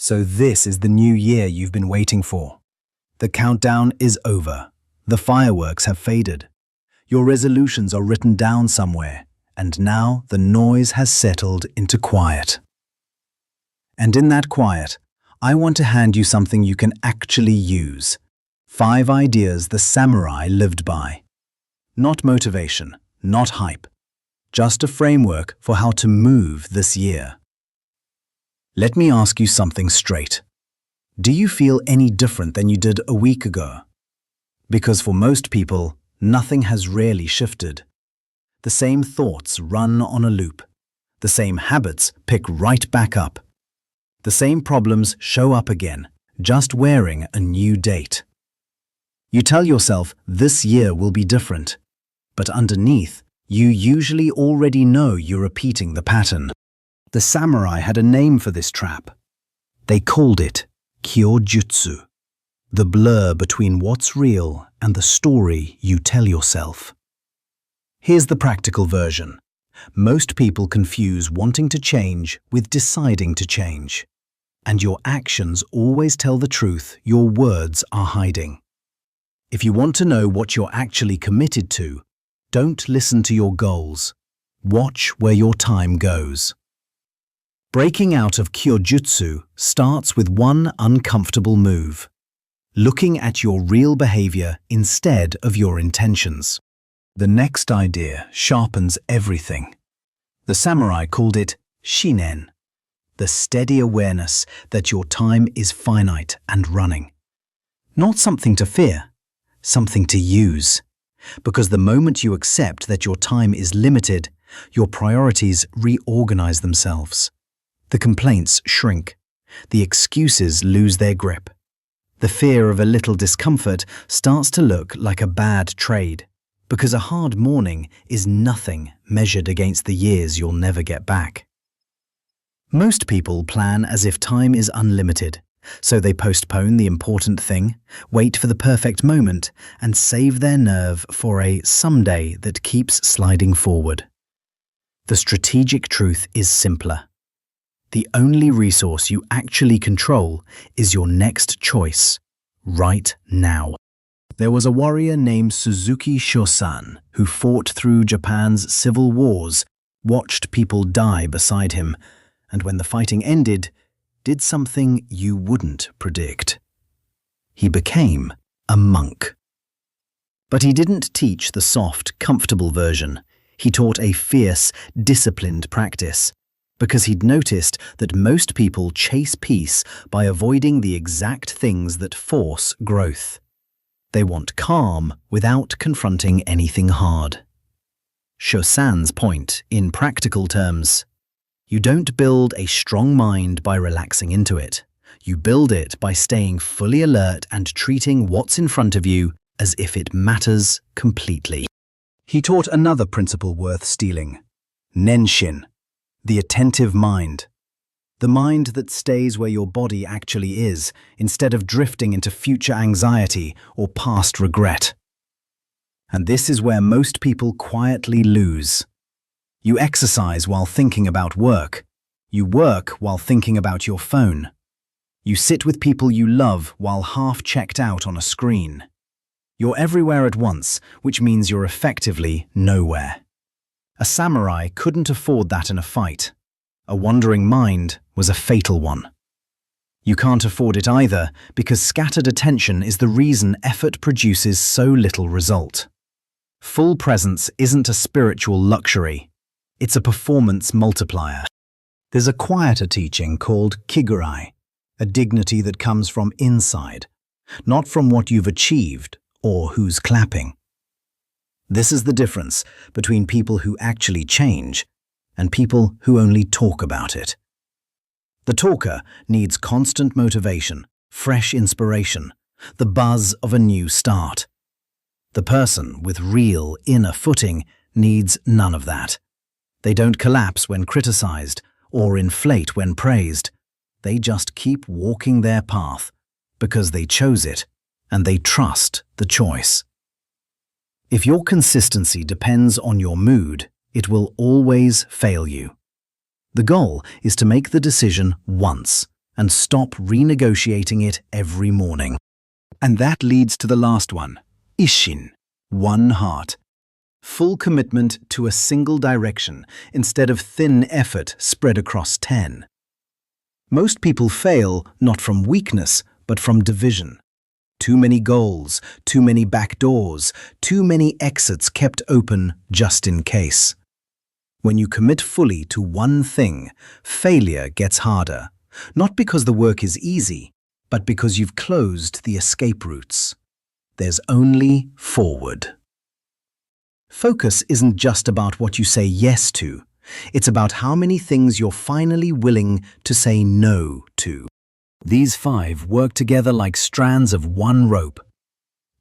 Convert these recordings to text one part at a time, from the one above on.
So this is the new year you've been waiting for. The countdown is over. The fireworks have faded. Your resolutions are written down somewhere, and now the noise has settled into quiet. And in that quiet, I want to hand you something you can actually use. 5 ideas the samurai lived by. Not motivation, not hype. Just a framework for how to move this year. Let me ask you something straight. Do you feel any different than you did a week ago? Because for most people, nothing has really shifted. The same thoughts run on a loop. The same habits pick right back up. The same problems show up again, just wearing a new date. You tell yourself this year will be different, but underneath, you usually already know you're repeating the pattern. The samurai had a name for this trap. They called it kyojutsu, the blur between what's real and the story you tell yourself. Here's the practical version. Most people confuse wanting to change with deciding to change. And your actions always tell the truth your words are hiding. If you want to know what you're actually committed to, don't listen to your goals. Watch where your time goes. Breaking out of kyojutsu starts with one uncomfortable move. Looking at your real behavior instead of your intentions. The next idea sharpens everything. The samurai called it shinen. The steady awareness that your time is finite and running. Not something to fear, something to use. Because the moment you accept that your time is limited, your priorities reorganize themselves. The complaints shrink. The excuses lose their grip. The fear of a little discomfort starts to look like a bad trade, because a hard morning is nothing measured against the years you'll never get back. Most people plan as if time is unlimited, so they postpone the important thing, wait for the perfect moment, and save their nerve for a someday that keeps sliding forward. The strategic truth is simpler. The only resource you actually control is your next choice, right now. There was a warrior named Suzuki Shosan who fought through Japan's civil wars, watched people die beside him, and when the fighting ended, did something you wouldn't predict. He became a monk. But he didn't teach the soft, comfortable version. He taught a fierce, disciplined practice, because he'd noticed that most people chase peace by avoiding the exact things that force growth. They want calm without confronting anything hard. Shosan's point, in practical terms, you don't build a strong mind by relaxing into it. You build it by staying fully alert and treating what's in front of you as if it matters completely. He taught another principle worth stealing, nenshin, the attentive mind. The mind that stays where your body actually is, instead of drifting into future anxiety or past regret. And this is where most people quietly lose. You exercise while thinking about work. You work while thinking about your phone. You sit with people you love while half checked out on a screen. You're everywhere at once, which means you're effectively nowhere. A samurai couldn't afford that in a fight. A wandering mind was a fatal one. You can't afford it either, because scattered attention is the reason effort produces so little result. Full presence isn't a spiritual luxury. It's a performance multiplier. There's a quieter teaching called kigurai, a dignity that comes from inside, not from what you've achieved or who's clapping. This is the difference between people who actually change and people who only talk about it. The talker needs constant motivation, fresh inspiration, the buzz of a new start. The person with real inner footing needs none of that. They don't collapse when criticized or inflate when praised. They just keep walking their path because they chose it and they trust the choice. If your consistency depends on your mood, it will always fail you. The goal is to make the decision once and stop renegotiating it every morning. And that leads to the last one, isshin, one heart. Full commitment to a single direction instead of thin effort spread across 10. Most people fail not from weakness, but from division. Too many goals, too many back doors, too many exits kept open just in case. When you commit fully to one thing, failure gets harder, not because the work is easy, but because you've closed the escape routes. There's only forward. Focus isn't just about what you say yes to. It's about how many things you're finally willing to say no to. These 5 work together like strands of one rope.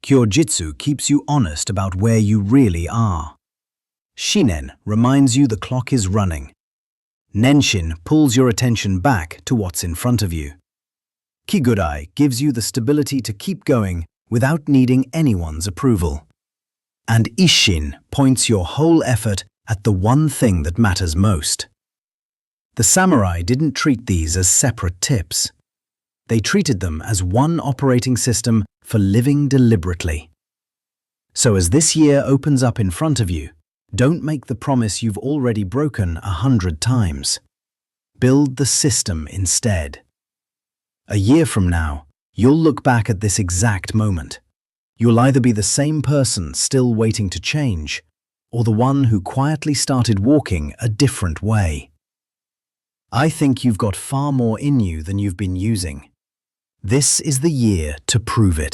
Kyojutsu keeps you honest about where you really are. Shinen reminds you the clock is running. Nenshin pulls your attention back to what's in front of you. Kigurai gives you the stability to keep going without needing anyone's approval. And isshin points your whole effort at the one thing that matters most. The samurai didn't treat these as separate tips. They treated them as one operating system for living deliberately. So as this year opens up in front of you, don't make the promise you've already broken 100 times. Build the system instead. A year from now, you'll look back at this exact moment. You'll either be the same person still waiting to change, or the one who quietly started walking a different way. I think you've got far more in you than you've been using. This is the year to prove it.